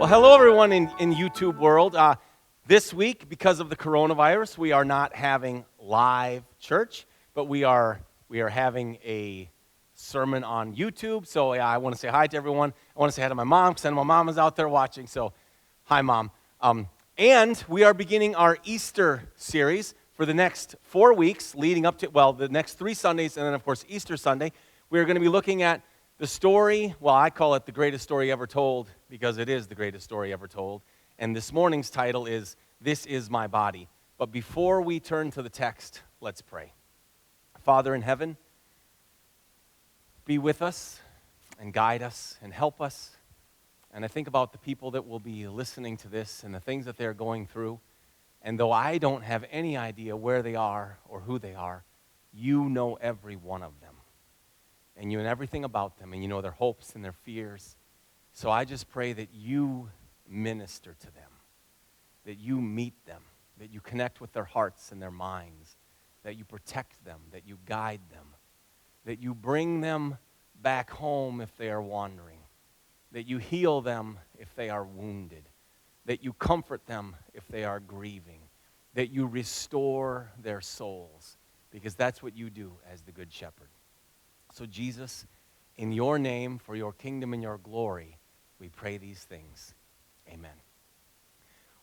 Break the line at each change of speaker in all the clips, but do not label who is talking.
Well, hello everyone in YouTube world. This week, because of the coronavirus, we are not having live church, but we are having a sermon on YouTube. So I want to say hi to everyone. I want to say hi to my mom, because I know my mom is out there watching. So, hi, Mom. And we are beginning our Easter series for the next 4 weeks, leading up to, the next 3 Sundays, and then, of course, Easter Sunday. We are going to be looking at the story, I call it the greatest story ever told, because it is the greatest story ever told. And this morning's title is, This Is My Body. But before we turn to the text, let's pray. Father in heaven, be with us and guide us and help us. And I think about the people that will be listening to this and the things that they're going through. And though I don't have any idea where they are or who they are, you know every one of them. And you know everything about them, and you know their hopes and their fears. So I just pray that you minister to them, that you meet them, that you connect with their hearts and their minds, that you protect them, that you guide them, that you bring them back home if they are wandering, that you heal them if they are wounded, that you comfort them if they are grieving, that you restore their souls, because that's what you do as the Good Shepherd. So Jesus, in your name, for your kingdom and your glory, we pray these things. Amen.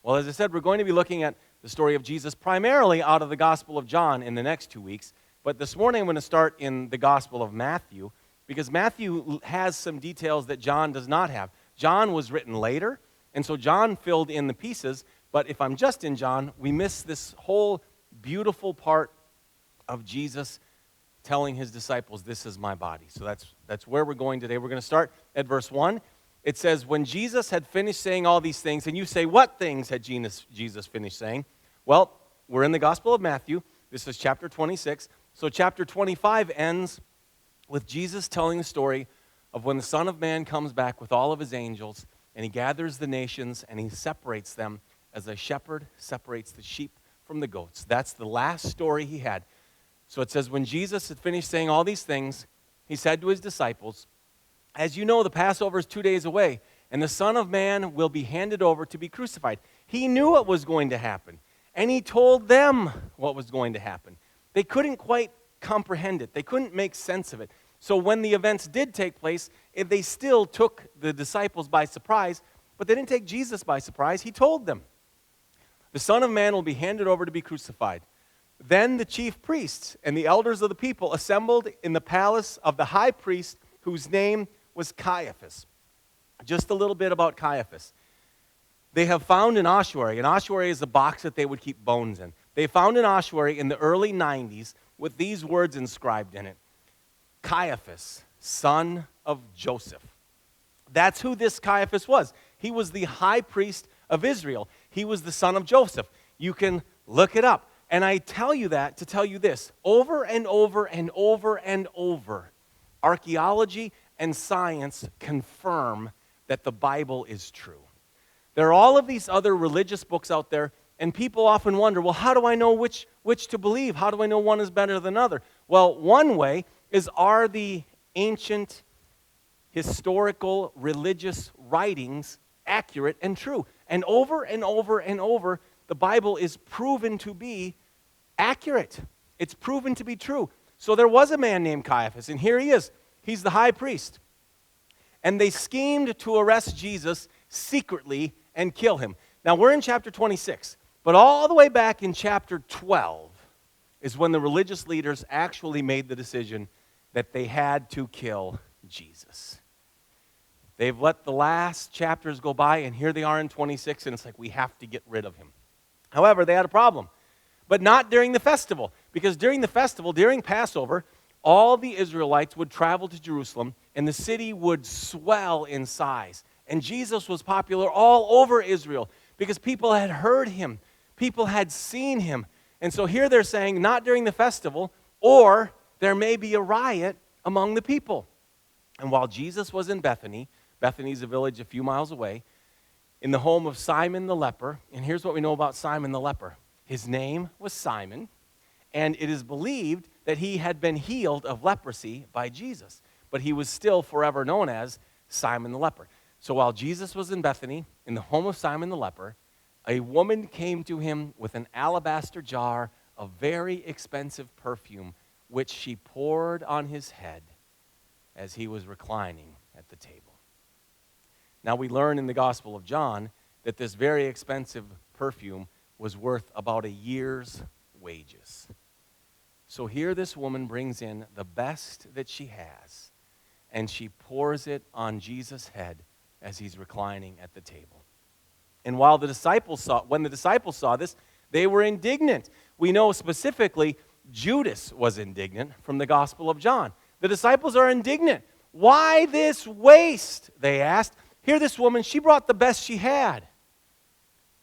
Well, as I said, we're going to be looking at the story of Jesus primarily out of the Gospel of John in the next 2 weeks. But this morning I'm going to start in the Gospel of Matthew, because Matthew has some details that John does not have. John was written later, and so John filled in the pieces. But if I'm just in John, we miss this whole beautiful part of Jesus telling his disciples, this is my body. So that's where we're going today. We're going to start at verse 1. It says, when Jesus had finished saying all these things, and you say, what things had Jesus finished saying? Well, we're in the Gospel of Matthew. This is chapter 26. So chapter 25 ends with Jesus telling the story of when the Son of Man comes back with all of his angels, and he gathers the nations, and he separates them as a shepherd separates the sheep from the goats. That's the last story he had. So it says, when Jesus had finished saying all these things, he said to his disciples, as you know, the Passover is 2 days away, and the Son of Man will be handed over to be crucified. He knew what was going to happen, and he told them what was going to happen. They couldn't quite comprehend it. They couldn't make sense of it. So when the events did take place, they still took the disciples by surprise, but they didn't take Jesus by surprise. He told them, the Son of Man will be handed over to be crucified. Then the chief priests and the elders of the people assembled in the palace of the high priest, whose name was Caiaphas. Just a little bit about Caiaphas. They have found an ossuary. An ossuary is a box that they would keep bones in. They found an ossuary in the early 90s with these words inscribed in it. Caiaphas, son of Joseph. That's who this Caiaphas was. He was the high priest of Israel. He was the son of Joseph. You can look it up. And I tell you that to tell you this, over and over and over and over, archaeology and science confirm that the Bible is true. There are all of these other religious books out there, and people often wonder, well, how do I know which to believe? How do I know one is better than another? Well, one way is, are the ancient historical religious writings accurate and true? And over and over and over, the Bible is proven to be accurate. It's proven to be true. So there was a man named Caiaphas, and here he is. He's the high priest. And they schemed to arrest Jesus secretly and kill him. Now, we're in chapter 26, but all the way back in chapter 12 is when the religious leaders actually made the decision that they had to kill Jesus. They've let the last chapters go by, and here they are in 26, and it's like, we have to get rid of him. However, they had a problem. But not during the festival, because during the festival, during Passover, all the Israelites would travel to Jerusalem, and the city would swell in size. And Jesus was popular all over Israel, because people had heard him. People had seen him. And so here they're saying, not during the festival, or there may be a riot among the people. And while Jesus was in Bethany, Bethany's a village a few miles away, in the home of Simon the leper, and here's what we know about Simon the leper. His name was Simon, and it is believed that he had been healed of leprosy by Jesus, but he was still forever known as Simon the leper. So while Jesus was in Bethany, in the home of Simon the leper, a woman came to him with an alabaster jar of very expensive perfume, which she poured on his head as he was reclining at the table. Now we learn in the Gospel of John that this very expensive perfume was worth about a year's wages. So here this woman brings in the best that she has, and she pours it on Jesus' head as he's reclining at the table. And when the disciples saw this, they were indignant. We know specifically Judas was indignant from the Gospel of John. The disciples are indignant. Why this waste? They asked. Here this woman, she brought the best she had.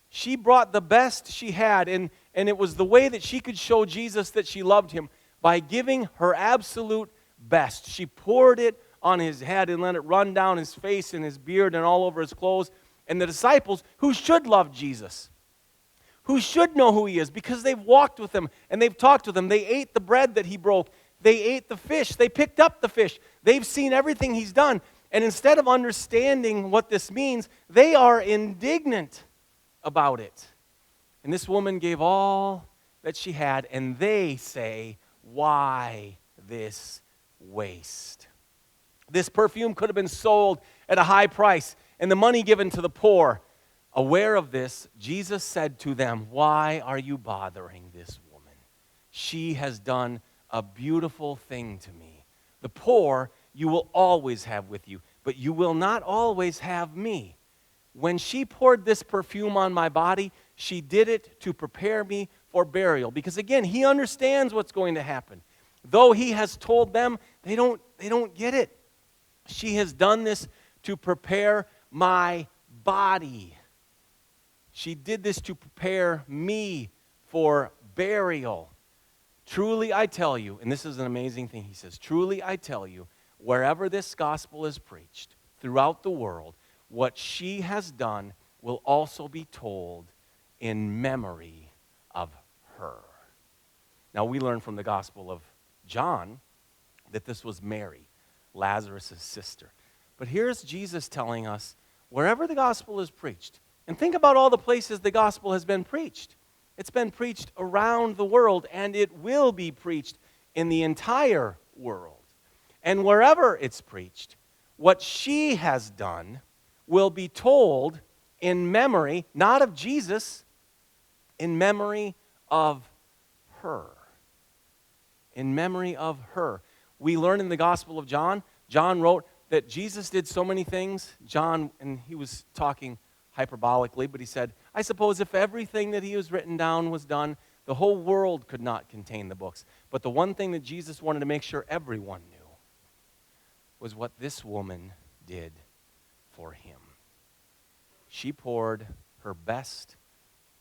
She brought the best she had, and it was the way that she could show Jesus that she loved him by giving her absolute best. She poured it on his head and let it run down his face and his beard and all over his clothes. And the disciples, who should love Jesus, who should know who he is because they've walked with him and they've talked with him. They ate the bread that he broke. They ate the fish. They picked up the fish. They've seen everything he's done. And instead of understanding what this means, they are indignant about it. And this woman gave all that she had, and they say, why this waste? This perfume could have been sold at a high price and the money given to the poor. Aware of this, Jesus said to them, why are you bothering this woman? She has done a beautiful thing to me. The poor you will always have with you, but you will not always have me. When she poured this perfume on my body, she did it to prepare me for burial. Because again, he understands what's going to happen. Though he has told them, they don't get it. She has done this to prepare my body. She did this to prepare me for burial. Truly I tell you, and this is an amazing thing, he says, truly I tell you, wherever this gospel is preached throughout the world, what she has done will also be told in memory of her. Now we learn from the Gospel of John that this was Mary, Lazarus' sister. But here's Jesus telling us, wherever the gospel is preached, and think about all the places the gospel has been preached. It's been preached around the world, and it will be preached in the entire world. And wherever it's preached, what she has done will be told in memory, not of Jesus, in memory of her. In memory of her. We learn in the Gospel of John, John wrote that Jesus did so many things. John, and he was talking hyperbolically, but he said, I suppose if everything that he was written down was done, the whole world could not contain the books. But the one thing that Jesus wanted to make sure everyone knew was what this woman did for him. She poured her best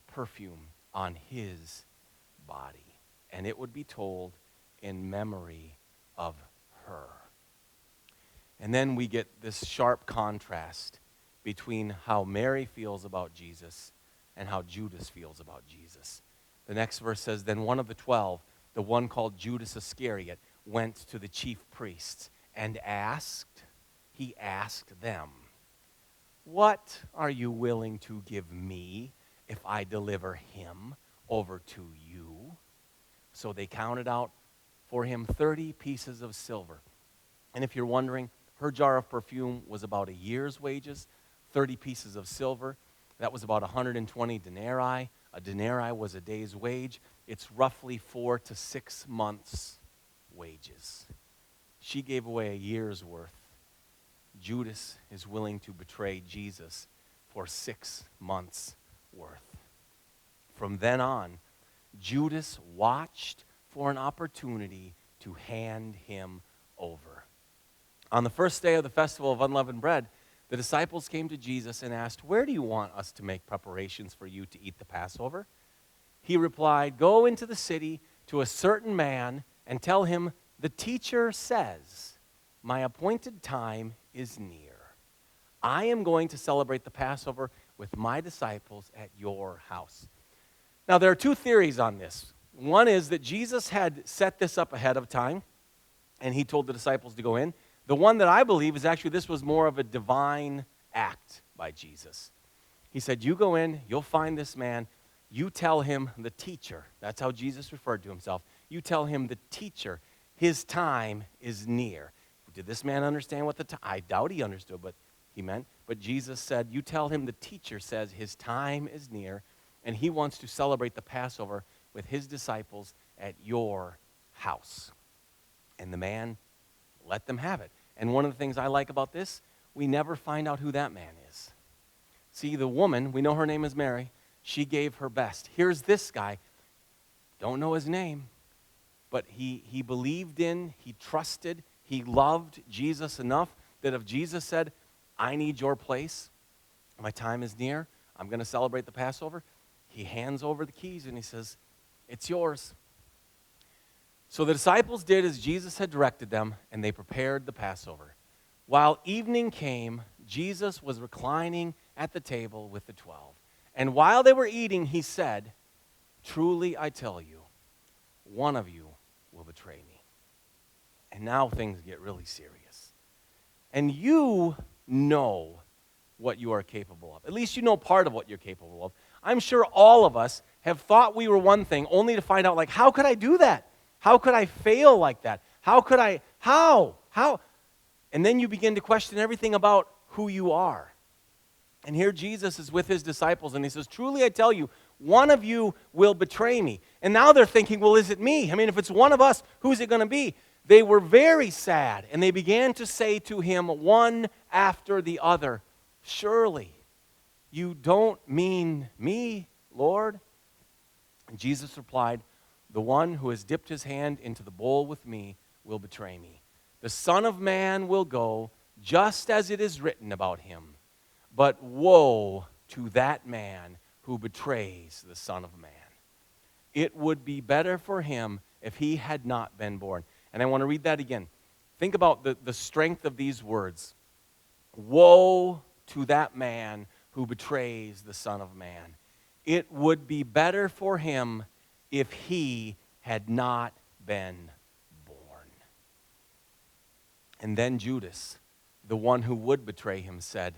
perfume on his body, and it would be told in memory of her. And then we get this sharp contrast between how Mary feels about Jesus and how Judas feels about Jesus. The next verse says, then one of the 12, the one called Judas Iscariot, went to the chief priests and he asked them, what are you willing to give me if I deliver him over to you? So they counted out for him 30 pieces of silver. And if you're wondering, her jar of perfume was about a year's wages, 30 pieces of silver. That was about 120 denarii. A denarii was a day's wage. It's roughly 4 to 6 months' wages. She gave away a year's worth. Judas is willing to betray Jesus for 6 months' worth. From then on, Judas watched for an opportunity to hand him over. On the first day of the festival of unleavened bread, the disciples came to Jesus and asked, where do you want us to make preparations for you to eat the Passover? He replied, go into the city to a certain man and tell him, the teacher says, my appointed time is near. I am going to celebrate the Passover with my disciples at your house. Now, there are two theories on this. One is that Jesus had set this up ahead of time, and he told the disciples to go in. The one that I believe is actually this was more of a divine act by Jesus. He said, you go in, you'll find this man, you tell him the teacher. That's how Jesus referred to himself. You tell him the teacher, his time is near. Did this man understand what the time? I doubt he understood what he meant. But Jesus said, you tell him the teacher says his time is near, and he wants to celebrate the Passover with his disciples at your house. And the man let them have it. And one of the things I like about this, we never find out who that man is. See, the woman, we know her name is Mary, she gave her best. Here's this guy, don't know his name, but he believed in, he trusted, he loved Jesus enough that if Jesus said, I need your place, my time is near, I'm going to celebrate the Passover, he hands over the keys and he says, it's yours. So the disciples did as Jesus had directed them, and they prepared the Passover. While evening came, Jesus was reclining at the table with the 12. And while they were eating, he said, truly I tell you, one of you will betray me. And now things get really serious. And you know what you are capable of. At least you know part of what you're capable of. I'm sure all of us have thought we were one thing only to find out, like, how could I do that? How could I fail like that? How? And then you begin to question everything about who you are. And here Jesus is with his disciples, and he says, truly I tell you, one of you will betray me. And now they're thinking, well, is it me? I mean, if it's one of us, who's it going to be? They were very sad, and they began to say to him one after the other, surely you don't mean me, Lord? And Jesus replied, the one who has dipped his hand into the bowl with me will betray me. The Son of Man will go just as it is written about him. But woe to that man who betrays the Son of Man. It would be better for him if he had not been born. And I want to read that again. Think about the strength of these words. Woe to that man who betrays the Son of Man. It would be better for him if he had not been born. And then Judas, the one who would betray him, said,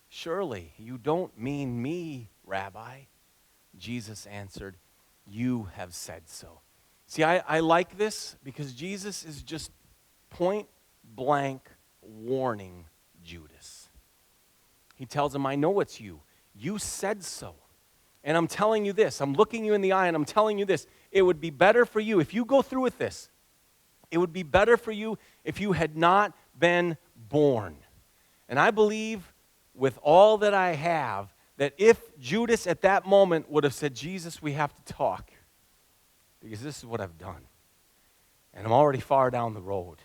surely you don't mean me, Rabbi. Jesus answered, you have said so. See, I like this because Jesus is just point blank warning Judas. He tells him, I know it's you. You said so. And I'm telling you this, I'm looking you in the eye and I'm telling you this, it would be better for you, if you go through with this, it would be better for you if you had not been born. And I believe with all that I have, that if Judas at that moment would have said, Jesus, we have to talk, because this is what I've done. And I'm already far down the road.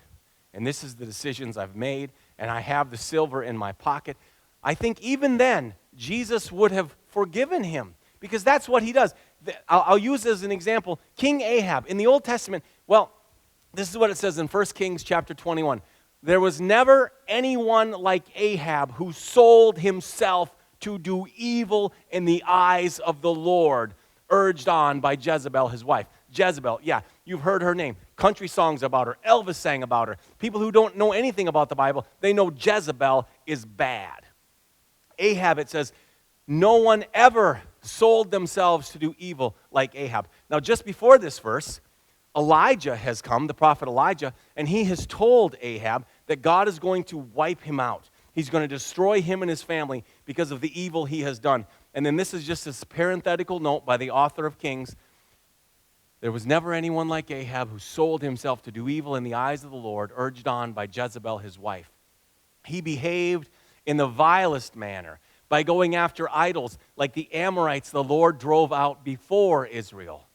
And this is the decisions I've made, and I have the silver in my pocket. I think even then, Jesus would have forgiven him. Because that's what he does. I'll use as an example, King Ahab. In the Old Testament, well, this is what it says in 1 Kings chapter 21. There was never anyone like Ahab who sold himself to do evil in the eyes of the Lord, urged on by Jezebel, his wife. Jezebel, yeah, you've heard her name. Country songs about her. Elvis sang about her. People who don't know anything about the Bible, they know Jezebel is bad. Ahab, it says, no one ever sold themselves to do evil like Ahab. Now, just before this verse, Elijah has come, the prophet Elijah, and he has told Ahab that God is going to wipe him out. He's going to destroy him and his family because of the evil he has done. And then this is just this parenthetical note by the author of Kings. There was never anyone like Ahab who sold himself to do evil in the eyes of the Lord, urged on by Jezebel, his wife. He behaved in the vilest manner, by going after idols like the Amorites the Lord drove out before Israel.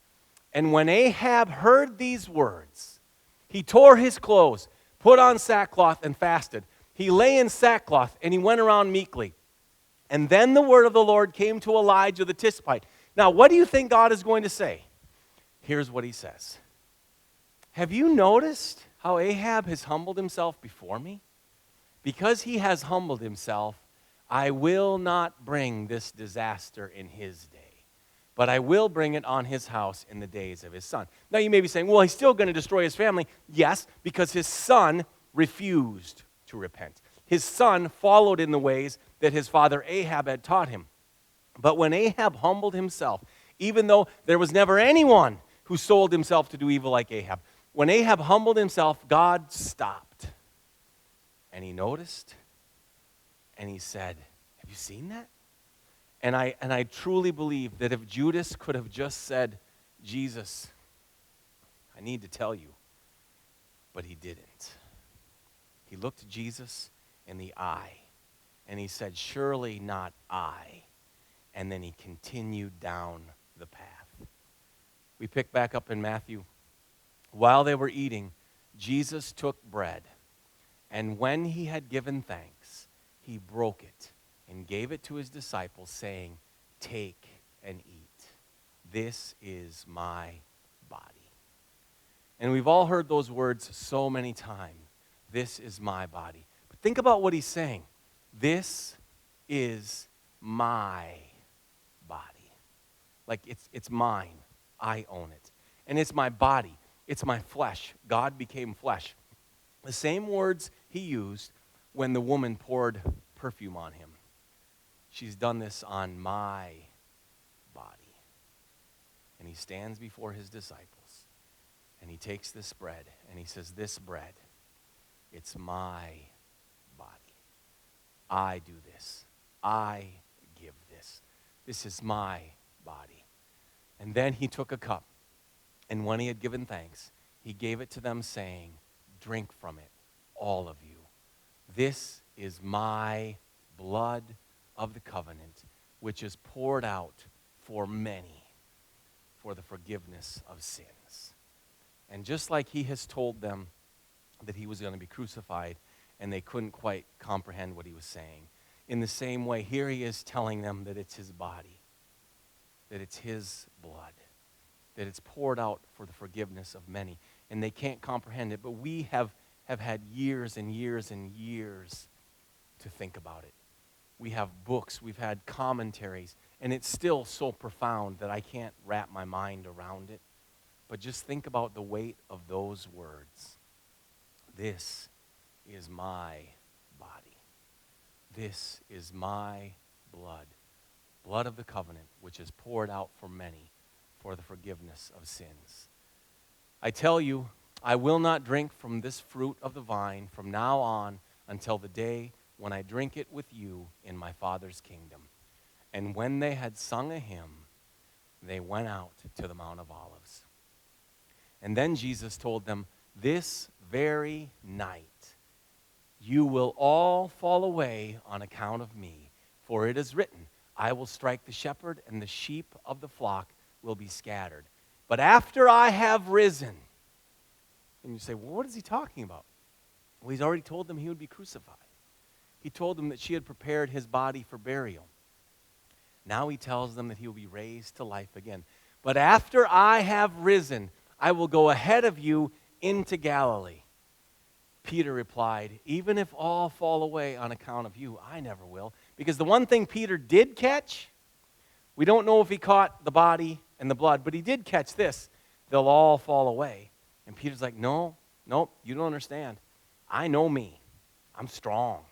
And when Ahab heard these words, he tore his clothes, put on sackcloth, and fasted. He lay in sackcloth, and he went around meekly. And then the word of the Lord came to Elijah the Tishbite. Now, what do you think God is going to say? Here's what he says. Have you noticed how Ahab has humbled himself before me? Because he has humbled himself, I will not bring this disaster in his day, but I will bring it on his house in the days of his son. Now you may be saying, well, he's still going to destroy his family. Yes, because his son refused to repent. His son followed in the ways that his father Ahab had taught him. But when Ahab humbled himself, even though there was never anyone who sold himself to do evil like Ahab, when Ahab humbled himself, God stopped. And he noticed, and he said, have you seen that? And I truly believe that if Judas could have just said, Jesus, I need to tell you, but he didn't. He looked Jesus in the eye, and he said, surely not I. And then he continued down the path. We pick back up in Matthew. While they were eating, Jesus took bread, and when he had given thanks, he broke it and gave it to his disciples, saying, take and eat. This is my body. And we've all heard those words so many times. This is my body. But think about what he's saying. This is my body. Like it's mine. I own it. And it's my body. It's my flesh. God became flesh. The same words he used when the woman poured perfume on him. She's done this on my body. And he stands before his disciples. And he takes this bread. And he says, this bread, it's my body. I do this. I give this. This is my body. And then he took a cup. And when he had given thanks, he gave it to them, saying, drink from it, all of you. This is my blood of the covenant, which is poured out for many for the forgiveness of sins. And just like he has told them that he was going to be crucified and they couldn't quite comprehend what he was saying, in the same way, here he is telling them that it's his body, that it's his blood, that it's poured out for the forgiveness of many. And they can't comprehend it, but we have had years and years and years to think about it. We have books, we've had commentaries, and it's still so profound that I can't wrap my mind around it. But just think about the weight of those words. This is my body. This is my blood, blood of the covenant, which is poured out for many for the forgiveness of sins. I tell you, I will not drink from this fruit of the vine from now on until the day when I drink it with you in my Father's kingdom. And when they had sung a hymn, they went out to the Mount of Olives. And then Jesus told them, this very night you will all fall away on account of me, for it is written, I will strike the shepherd, and the sheep of the flock will be scattered. But after I have risen, and you say, well, what is he talking about? Well, he's already told them he would be crucified. He told them that she had prepared his body for burial. Now he tells them that he will be raised to life again. But after I have risen, I will go ahead of you into Galilee. Peter replied, even if all fall away on account of you, I never will. Because the one thing Peter did catch, we don't know if he caught the body and the blood, but he did catch this. They'll all fall away. And Peter's like, no, you don't understand. I know me. I'm strong.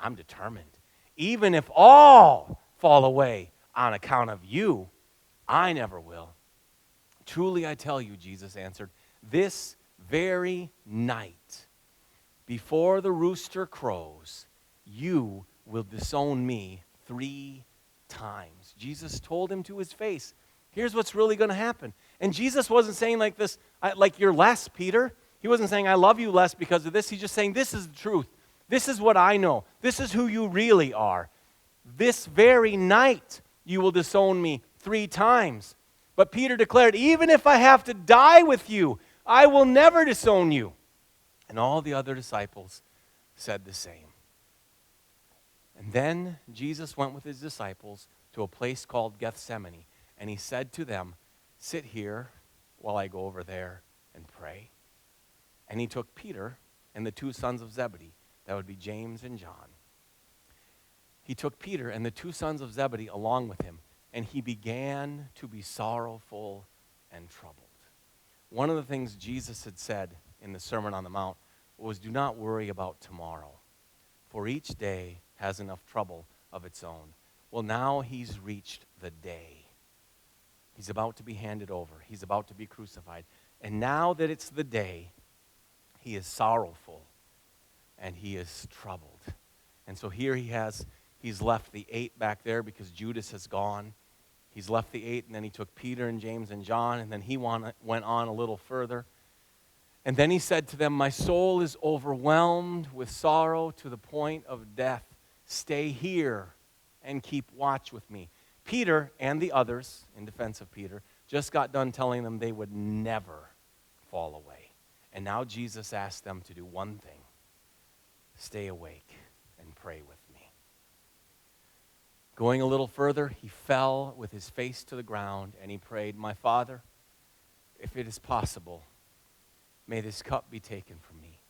I'm determined. Even if all fall away on account of you, I never will. Truly I tell you, Jesus answered, this very night, before the rooster crows, you will disown me 3 times. Jesus told him to his face, here's what's really going to happen. And Jesus wasn't saying like this, like you're less, Peter. He wasn't saying I love you less because of this. He's just saying this is the truth. This is what I know. This is who you really are. This very night you will disown me 3 times. But Peter declared, even if I have to die with you, I will never disown you. And all the other disciples said the same. And then Jesus went with his disciples to a place called Gethsemane, and he said to them, sit here while I go over there and pray. And he took Peter and the 2 sons of Zebedee, that would be James and John. He took Peter and the 2 sons of Zebedee along with him, and he began to be sorrowful and troubled. One of the things Jesus had said in the Sermon on the Mount was, do not worry about tomorrow, for each day has enough trouble of its own. Well, now he's reached the day. He's about to be handed over. He's about to be crucified. And now that it's the day, he is sorrowful and he is troubled. And so here he's left the 8 back there because Judas has gone. He's left the 8, and then he took Peter and James and John, and then he went on a little further. And then he said to them, "My soul is overwhelmed with sorrow to the point of death. Stay here and keep watch with me." Peter and the others, in defense of Peter, just got done telling them they would never fall away. And now Jesus asked them to do one thing: stay awake and pray with me. Going a little further, he fell with his face to the ground and he prayed, "My Father, if it is possible, may this cup be taken from me.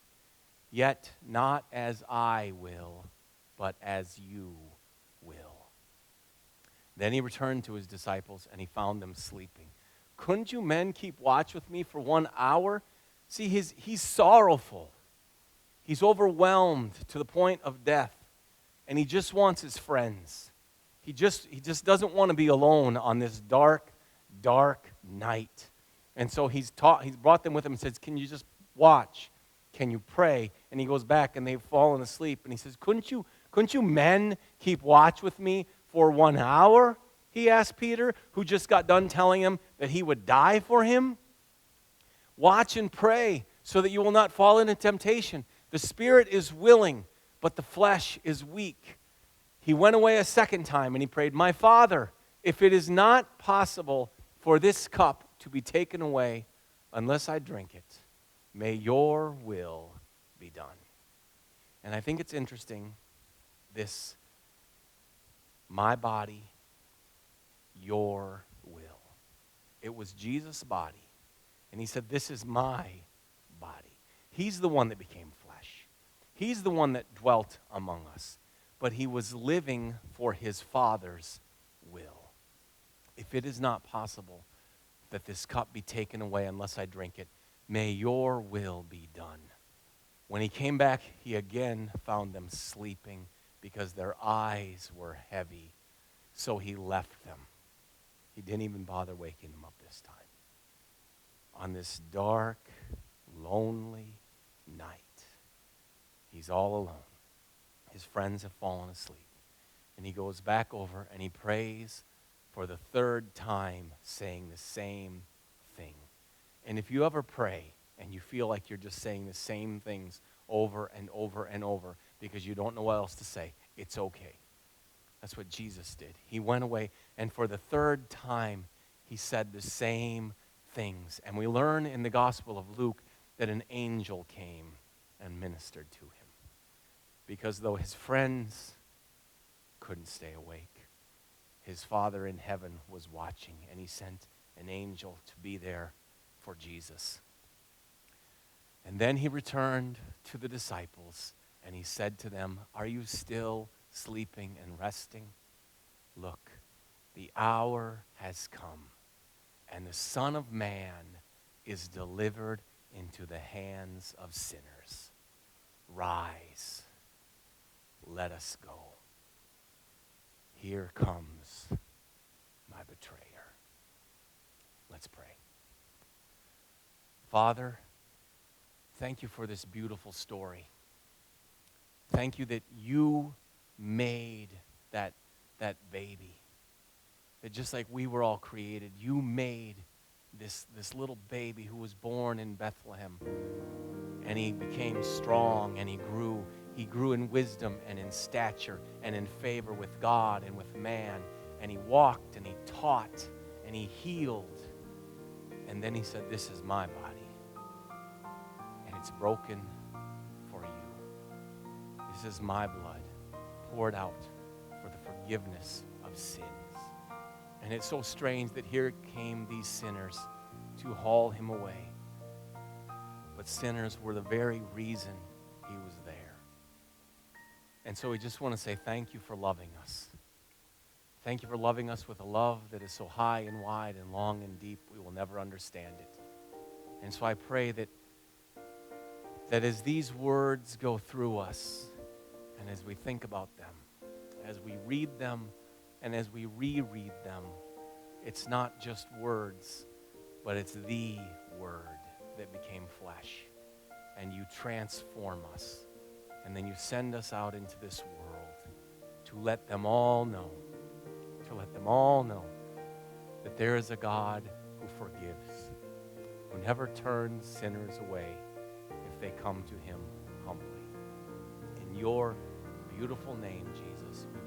Yet not as I will, but as you will." Then he returned to his disciples and he found them sleeping. "Couldn't you men keep watch with me for 1 hour?" See, he's sorrowful. He's overwhelmed to the point of death. And he just wants his friends. He just doesn't want to be alone on this dark, dark night. And so he's brought them with him and says, "Can you just watch? Can you pray?" And he goes back and they've fallen asleep. And he says, Couldn't you men keep watch with me for 1 hour?" He asked Peter, who just got done telling him that he would die for him. "Watch and pray so that you will not fall into temptation. The spirit is willing, but the flesh is weak." He went away a second time and he prayed, "My Father, if it is not possible for this cup to be taken away unless I drink it, may your will be done." And I think it's interesting, this, my body, your will. It was Jesus' body. And he said, "This is my body." He's the one that became flesh. He's the one that dwelt among us. But he was living for his Father's will. "If it is not possible that this cup be taken away unless I drink it, may your will be done." When he came back, he again found them sleeping because their eyes were heavy. So he left them. He didn't even bother waking them up this time. On this dark, lonely night, he's all alone. His friends have fallen asleep. And he goes back over and he prays for the 3rd time, saying the same thing. And if you ever pray and you feel like you're just saying the same things over and over and over because you don't know what else to say, it's okay. That's what Jesus did. He went away, and for the 3rd time, he said the same things. And we learn in the Gospel of Luke that an angel came and ministered to him. Because though his friends couldn't stay awake, his Father in heaven was watching, and he sent an angel to be there for Jesus. And then he returned to the disciples, and he said to them, "Are you still sleeping and resting? Look, the hour has come, and the Son of Man is delivered into the hands of sinners. Rise, let us go. Here comes my betrayer." Let's pray. Father, thank you for this beautiful story. Thank you that you made that baby. That just like we were all created, you made this little baby who was born in Bethlehem. And he became strong and he grew. He grew in wisdom and in stature and in favor with God and with man. And he walked and he taught and he healed. And then he said, "This is my body. And it's broken for you. This is my blood poured out for the forgiveness of sins." And it's so strange that here came these sinners to haul him away. But sinners were the very reason he was there. And so we just want to say thank you for loving us. Thank you for loving us with a love that is so high and wide and long and deep, we will never understand it. And so I pray that as these words go through us, And as we think about them, as we read them, and as we reread them, it's not just words, but it's the Word that became flesh. And you transform us. And then you send us out into this world to let them all know, that there is a God who forgives, who never turns sinners away if they come to him humbly. In your beautiful name, Jesus, we